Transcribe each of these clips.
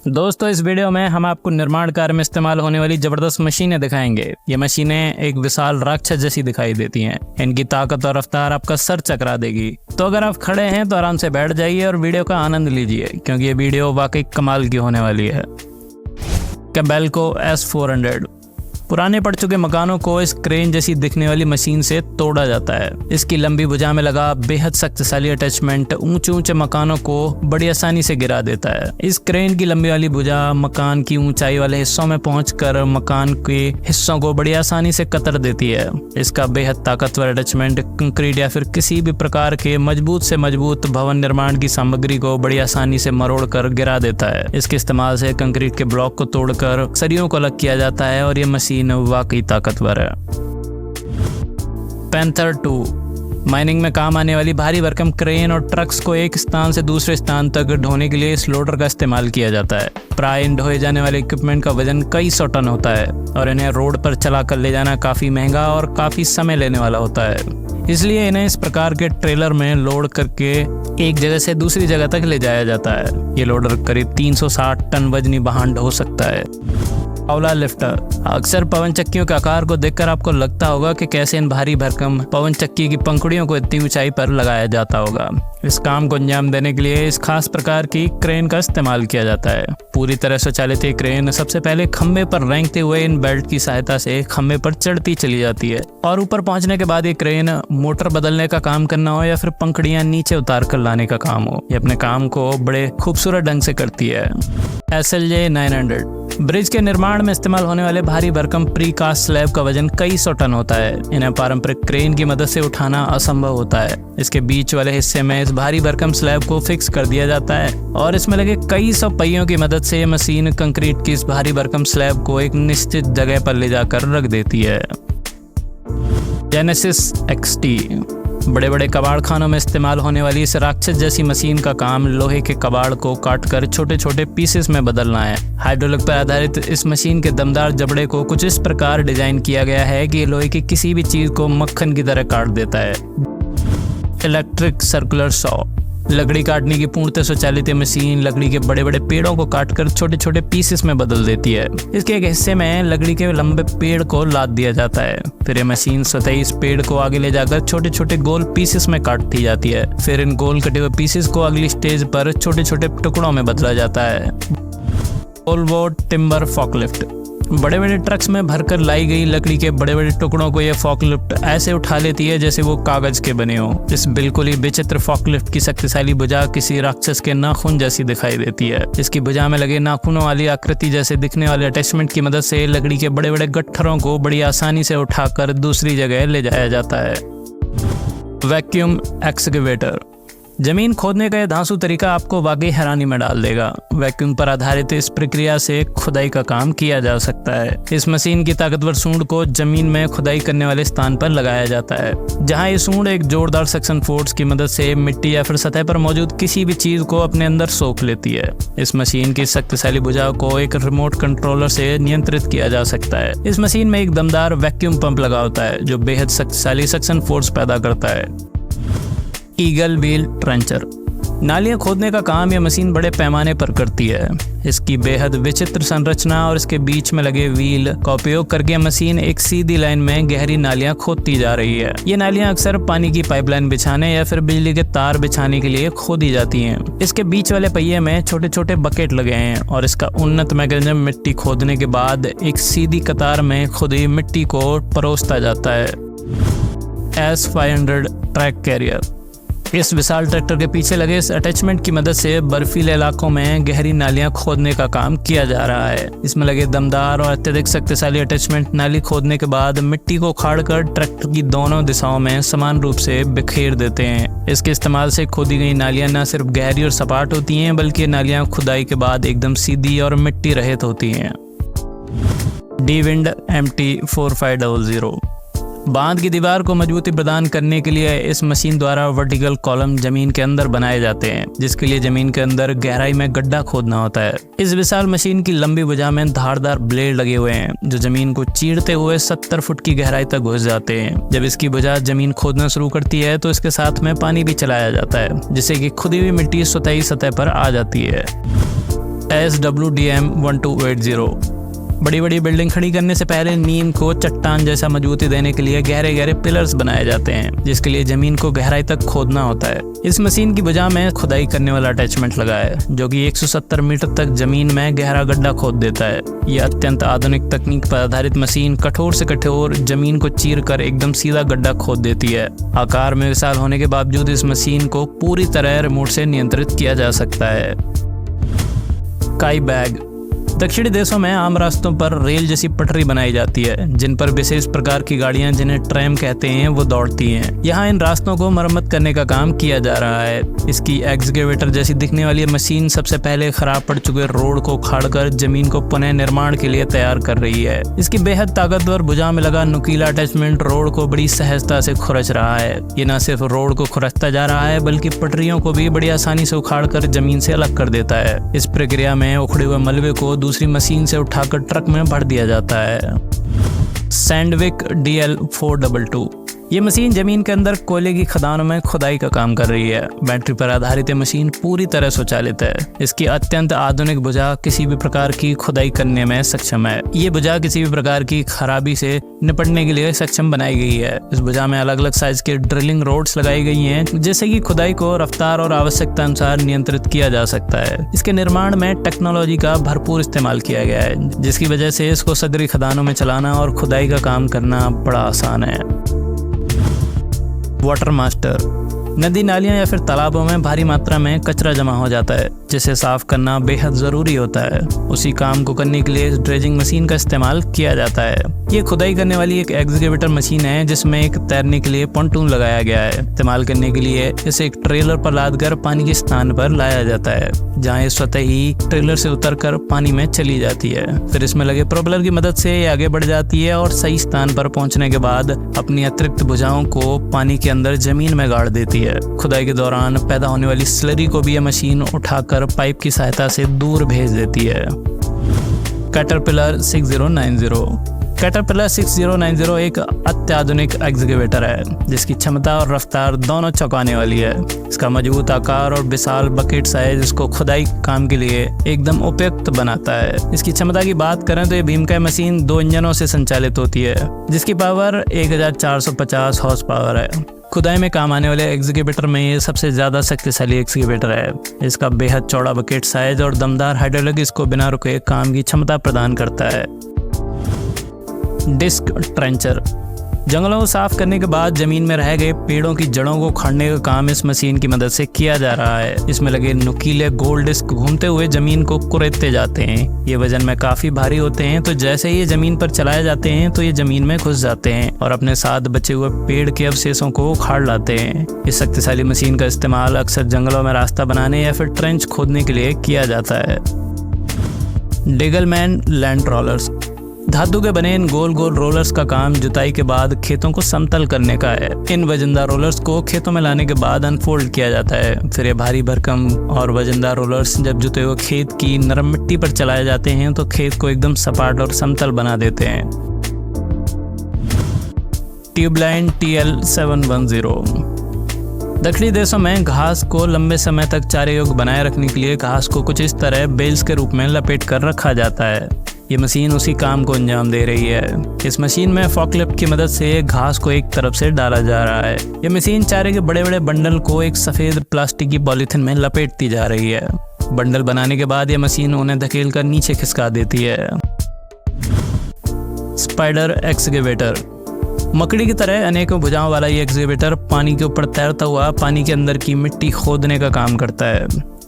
दोस्तों इस वीडियो में हम आपको निर्माण कार्य में इस्तेमाल होने वाली जबरदस्त मशीनें दिखाएंगे। ये मशीनें एक विशाल राक्षस जैसी दिखाई देती हैं। इनकी ताकत और रफ्तार आपका सर चकरा देगी। तो अगर आप खड़े हैं तो आराम से बैठ जाइए और वीडियो का आनंद लीजिए, क्योंकि ये वीडियो वाकई कमाल की होने वाली है। कैबेल्को S400 पुराने पड़ चुके मकानों को इस क्रेन जैसी दिखने वाली मशीन से तोड़ा जाता है। इसकी लंबी भुजा में लगा बेहद शक्तिशाली अटैचमेंट ऊंचे ऊंचे मकानों को बड़ी आसानी से गिरा देता है। इस क्रेन की लंबी वाली भुजा मकान की ऊंचाई वाले हिस्सों में पहुंचकर मकान के हिस्सों को बड़ी आसानी से कतर देती है। इसका बेहद ताकतवर अटैचमेंट कंक्रीट या फिर किसी भी प्रकार के मजबूत से मजबूत भवन निर्माण की सामग्री को बड़ी आसानी से मरोड़ कर गिरा देता है। इसके इस्तेमाल से कंक्रीट के ब्लॉक को तोड़कर सरियों को अलग किया जाता है और ये मशीन वाकई ताकतवर है। पैंथर 2 माइनिंग में काम आने वाली भारी भरकम क्रेन और ट्रक्स को एक स्थान से दूसरे स्थान तक ढोने के लिए इस लोडर का इस्तेमाल किया जाता है। प्राय इन ढोए जाने वाले इक्विपमेंट का वजन कई सौ टन होता है और इन्हें रोड पर चला कर ले जाना काफी महंगा और काफी समय लेने वाला होता है। इसलिए इन्हें इस प्रकार के ट्रेलर में लोड करके एक जगह से दूसरी जगह तक ले जाया जाता है। ये लोडर करीब 360 टन वजनी वाहन ढो सकता है। पावला लिफ्टर अक्सर पवन चक्कियों के आकार को देखकर आपको लगता होगा कि कैसे इन भारी भरकम पवन चक्की की पंखुड़ियों को इतनी ऊंचाई पर लगाया जाता होगा। इस काम को अंजाम देने के लिए इस खास प्रकार की क्रेन का इस्तेमाल किया जाता है। पूरी तरह स्वचालित ये क्रेन सबसे पहले खंबे पर रेंगते हुए इन बेल्ट की सहायता से खंबे पर चढ़ती चली जाती है और ऊपर पहुंचने के बाद ये क्रेन मोटर बदलने का काम करना हो या फिर पंखुड़ियां नीचे उतार कर लाने का काम हो, ये अपने काम को बड़े खूबसूरत ढंग से करती है। SLJ 900 ब्रिज के निर्माण में इस्तेमाल होने वाले भारी भरकम प्रीकास्ट स्लैब का वजन कई सौ टन होता है। इन्हें पारंपरिक क्रेन की मदद से उठाना असंभव होता है। इसके बीच वाले हिस्से में इस भारी भरकम स्लैब को फिक्स कर दिया जाता है और इसमें लगे कई सौ पहियों की मदद से मशीन कंक्रीट की इस भारी भरकम स्लैब को एक निश्चित जगह पर ले जाकर रख देती है। जेनेसिस XT बड़े बड़े कबाड़ खानों में इस्तेमाल होने वाली इस राक्षस जैसी मशीन का काम लोहे के कबाड़ को काटकर छोटे छोटे पीसेस में बदलना है। हाइड्रोलिक पर आधारित इस मशीन के दमदार जबड़े को कुछ इस प्रकार डिजाइन किया गया है कि लोहे की किसी भी चीज को मक्खन की तरह काट देता है। इलेक्ट्रिक सर्कुलर सॉ लकड़ी काटने की पूर्णतः स्वचालित मशीन लकड़ी के बड़े बड़े पेड़ों को काटकर छोटे छोटे पीसेस में बदल देती है। इसके एक हिस्से में लकड़ी के लंबे पेड़ को लाद दिया जाता है। फिर यह मशीन स्वतः इस पेड़ को आगे ले जाकर छोटे छोटे गोल पीसेस में काटती जाती है। फिर इन गोल कटे हुए पीसेस को अगली स्टेज पर छोटे छोटे टुकड़ों में बदला जाता है। वोल्वो टिम्बर फॉकलिफ्ट बड़े बड़े ट्रक्स में भरकर लाई गई लकड़ी के बड़े बड़े टुकड़ों को यह फॉकलिफ्ट ऐसे उठा लेती है जैसे वो कागज के बने हो। इस बिल्कुल ही विचित्र फॉकलिफ्ट की शक्तिशाली भुजा किसी राक्षस के नाखून जैसी दिखाई देती है। इसकी भुजा में लगे नाखूनों वाली आकृति जैसे दिखने वाले अटैचमेंट की मदद से लकड़ी के बड़े बड़े गट्ठरों को बड़ी आसानी से उठाकर दूसरी जगह ले जाया जाता है। वैक्यूम एक्सकेवेटर जमीन खोदने का यह धांसू तरीका आपको वाकई हैरानी में डाल देगा। वैक्यूम पर आधारित इस प्रक्रिया से खुदाई का काम किया जा सकता है। इस मशीन की ताकतवर सूंड को जमीन में खुदाई करने वाले स्थान पर लगाया जाता है, जहां ये सूंड एक जोरदार सक्शन फोर्स की मदद से मिट्टी या फिर सतह पर मौजूद किसी भी चीज को अपने अंदर सोख लेती है। इस मशीन की शक्तिशाली भुजा को एक रिमोट कंट्रोलर से नियंत्रित किया जा सकता है। इस मशीन में एक दमदार वैक्यूम पंप लगा होता है जो बेहद शक्तिशाली सक्शन फोर्स पैदा करता है। ईगल व्हील ट्रेंचर नालियां खोदने का काम यह मशीन बड़े पैमाने पर करती है। इसकी बेहद विचित्र संरचना और इसके बीच में लगे व्हील का उपयोग करके मशीन एक सीधी लाइन में गहरी नालियां खोदती जा रही है। ये नालियां अक्सर पानी की पाइपलाइन बिछाने या फिर बिजली के तार बिछाने के लिए खोदी जाती हैं। इसके बीच वाले पहिए में छोटे छोटे बकेट लगे हैं और इसका उन्नत मैकेनिज्म मिट्टी खोदने के बाद एक सीधी कतार में खुदी मिट्टी को परोसता जाता है। S500 ट्रैक कैरियर इस विशाल ट्रैक्टर के पीछे लगे इस अटैचमेंट की मदद से बर्फीले इलाकों में गहरी नालियां खोदने का काम किया जा रहा है। इसमें लगे दमदार और अत्यधिक शक्तिशाली अटैचमेंट नाली खोदने के बाद मिट्टी को उखाड़कर ट्रैक्टर की दोनों दिशाओं में समान रूप से बिखेर देते हैं। इसके इस्तेमाल से खोदी गई नालियां न सिर्फ गहरी और सपाट होती हैं, बल्कि नालियां खुदाई के बाद एकदम सीधी और मिट्टी रहित होती हैं। D-Wind MT4500 बांध की दीवार को मजबूती प्रदान करने के लिए इस मशीन द्वारा वर्टिकल कॉलम जमीन के अंदर बनाए जाते हैं, जिसके लिए जमीन के अंदर गहराई में गड्ढा खोदना होता है। इस विशाल मशीन की लंबी भुजा में धारदार ब्लेड लगे हुए हैं जो जमीन को चीरते हुए 70 फुट की गहराई तक घुस जाते हैं। जब इसकी भुजा जमीन खोदना शुरू करती है तो इसके साथ में पानी भी चलाया जाता है, जिससे कि खुदी हुई मिट्टी स्वतः ही सतह पर आ जाती है। SWDM 1280। बड़ी बड़ी बिल्डिंग खड़ी करने से पहले नीम को चट्टान जैसा मजबूती देने के लिए गहरे गहरे पिलर्स बनाए जाते हैं, जिसके लिए जमीन को गहराई तक खोदना होता है। इस मशीन की भुजा में खुदाई करने वाला अटैचमेंट लगा है, जो कि 170 मीटर तक जमीन में गहरा गड्ढा खोद देता है। यह अत्यंत आधुनिक तकनीक पर आधारित मशीन कठोर से कठोर जमीन को चीर कर एकदम सीधा गड्ढा खोद देती है। आकार में विशाल होने के बावजूद इस मशीन को पूरी तरह रिमोट से नियंत्रित किया जा सकता है। काई बैग। दक्षिणी देशों में आम रास्तों पर रेल जैसी पटरी बनाई जाती है, जिन पर विशेष प्रकार की गाड़ियां, जिन्हें ट्रैम कहते हैं, वो दौड़ती हैं। यहाँ इन रास्तों को मरम्मत करने का काम किया जा रहा है। इसकी एक्सकेवेटर जैसी दिखने वाली मशीन सबसे पहले खराब पड़ चुके रोड को उखाड़कर जमीन को पुनः निर्माण के लिए तैयार कर रही है। इसकी बेहद ताकतवर भुजा में लगा नुकीला अटैचमेंट रोड को बड़ी सहजता से खुरच रहा है। ये न सिर्फ रोड को खुरचता जा रहा है, बल्कि पटरियों को भी बड़ी आसानी से उखाड़कर जमीन से अलग कर देता है। इस प्रक्रिया में उखड़े हुए मलबे को दूसरी मशीन से उठाकर ट्रक में भर दिया जाता है। Sandvik DL422। ये मशीन जमीन के अंदर कोयले की खदानों में खुदाई का काम कर रही है। बैटरी पर आधारित मशीन पूरी तरह स्वचालित है। इसकी अत्यंत आधुनिक भुजा किसी भी प्रकार की खुदाई करने में सक्षम है। ये भुजा किसी भी प्रकार की खराबी से निपटने के लिए सक्षम बनाई गई है। इस भुजा में अलग अलग साइज के ड्रिलिंग रोड्स लगाई गई हैं, जिससे कि खुदाई को रफ्तार और आवश्यकता अनुसार नियंत्रित किया जा सकता है। इसके निर्माण में टेक्नोलॉजी का भरपूर इस्तेमाल किया गया है, जिसकी वजह से इसको सगरी खदानों में चलाना और खुदाई का काम करना बड़ा आसान है। Water master. नदी, नालियां या फिर तालाबों में भारी मात्रा में कचरा जमा हो जाता है, जिसे साफ करना बेहद ज़रूरी होता है। उसी काम को करने के लिए इस ड्रेजिंग मशीन का इस्तेमाल किया जाता है। ये खुदाई करने वाली एक एक्सकेवेटर मशीन है, जिसमें एक तैरने के लिए पोंटून लगाया गया है। इस्तेमाल करने के लिए इसे एक ट्रेलर पर लादकर पानी के स्थान पर लाया जाता है, जहाँ ये स्वतः ही ट्रेलर से उतरकर पानी में चली जाती है। फिर इसमें लगे प्रोपेलर की मदद से ये आगे बढ़ जाती है और सही स्थान पर पहुंचने के बाद अपनी अतिरिक्त भुजाओं को पानी के अंदर जमीन में गाड़ देती है। खुदाई के दौरान पैदा होने वाली स्लरी को भी यह मशीन उठाकर पाइप की सहायता से दूर भेज देती है। कैटरपिलर 6090। कैटरपिलर 6090 एक अत्याधुनिक एक्सकेवेटर है, जिसकी क्षमता और रफ्तार दोनों चौंकाने वाली है। इसका मजबूत आकार और विशाल बकेट साइज इसको खुदाई काम के लिए एकदम उपयुक्त बनाता है। इसकी क्षमता की बात करें तो ये भीमकाय मशीन 2 इंजनों से संचालित होती है, जिसकी पावर 1450 हॉर्स पावर है। खुदाई में काम आने वाले एक्सकेवेटर में ये सबसे ज़्यादा शक्तिशाली एक्सकेवेटर है। इसका बेहद चौड़ा बकेट साइज और दमदार हाइड्रोलिक इसको बिना रुके काम की क्षमता प्रदान करता है। Disc trencher. जंगलों को साफ करने के बाद जमीन में रह गए पेड़ों की जड़ों को उखाड़ने का काम इस मशीन की मदद से किया जा रहा है। इसमें लगे नुकीले गोल डिस्क घूमते हुए जमीन को कुरेदते जाते हैं। ये वजन में काफी भारी होते हैं, तो जैसे ही ये जमीन पर चलाए जाते हैं तो ये जमीन में घुस जाते हैं और अपने साथ बचे हुए पेड़ के अवशेषों को उखाड़ लाते हैं। इस शक्तिशाली मशीन का इस्तेमाल अक्सर जंगलों में रास्ता बनाने या फिर ट्रेंच खोदने के लिए किया जाता है। डिगलमैन लैंड रोलर्स। धातु के बने इन गोल गोल रोलर्स का काम जुताई के बाद खेतों को समतल करने का है। इन वजनदार रोलर्स को खेतों में लाने के बाद अनफोल्ड किया जाता है। फिर ये भारी भरकम और वजनदार रोलर्स जब जुते हुए खेत की नरम मिट्टी पर चलाए जाते हैं तो खेत को एकदम सपाट और समतल बना देते हैं। ट्यूबलाइन TL710। दक्षिणी देशों में घास को लंबे समय तक चारे योग्य बनाए रखने के लिए घास को कुछ इस तरह बेल्स के रूप में लपेट कर रखा जाता है। ये मशीन उसी काम को अंजाम दे रही है। इस मशीन में फॉकलिफ्ट की मदद से घास को एक तरफ से डाला जा रहा है। ये मशीन चारे के बड़े बड़े बंडल को एक सफेद प्लास्टिक की पॉलीथिन में लपेटती जा रही है। बंडल बनाने के बाद ये मशीन उन्हें धकेल कर नीचे खिसका देती है। Spider excavator. मकड़ी की तरह अनेकों भुजाओं वाला ये एक्सकेवेटर पानी के ऊपर तैरता हुआ पानी के अंदर की मिट्टी खोदने का काम करता है।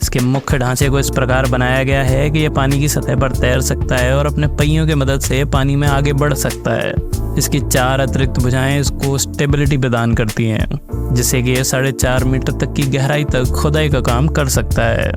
इसके मुख्य ढांचे को इस प्रकार बनाया गया है कि यह पानी की सतह पर तैर सकता है और अपने पहियों की मदद से पानी में आगे बढ़ सकता है। इसकी 4 अतिरिक्त भुजाएं इसको स्टेबिलिटी प्रदान करती हैं, जिससे कि यह 4.5 मीटर तक की गहराई तक खुदाई का काम कर सकता है।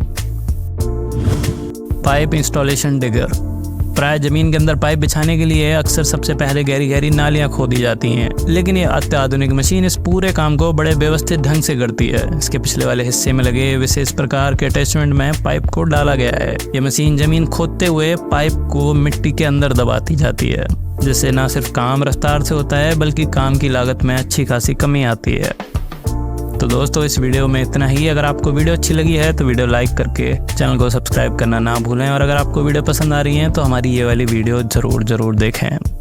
Pipe installation digger. प्राय जमीन के अंदर पाइप बिछाने के लिए अक्सर सबसे पहले गहरी गहरी नालियां खोदी जाती हैं, लेकिन ये अत्याधुनिक मशीन इस पूरे काम को बड़े व्यवस्थित ढंग से करती है। इसके पिछले वाले हिस्से में लगे विशेष प्रकार के अटैचमेंट में पाइप को डाला गया है। ये मशीन जमीन खोदते हुए पाइप को मिट्टी के अंदर दबाती जाती है, जिससे न सिर्फ काम रफ्तार से होता है बल्कि काम की लागत में अच्छी खासी कमी आती है। तो दोस्तों, इस वीडियो में इतना ही। अगर आपको वीडियो अच्छी लगी है तो वीडियो लाइक करके चैनल को सब्सक्राइब सब्सक्राइब करना ना भूलें और अगर आपको वीडियो पसंद आ रही है तो हमारी ये वाली वीडियो ज़रूर देखें।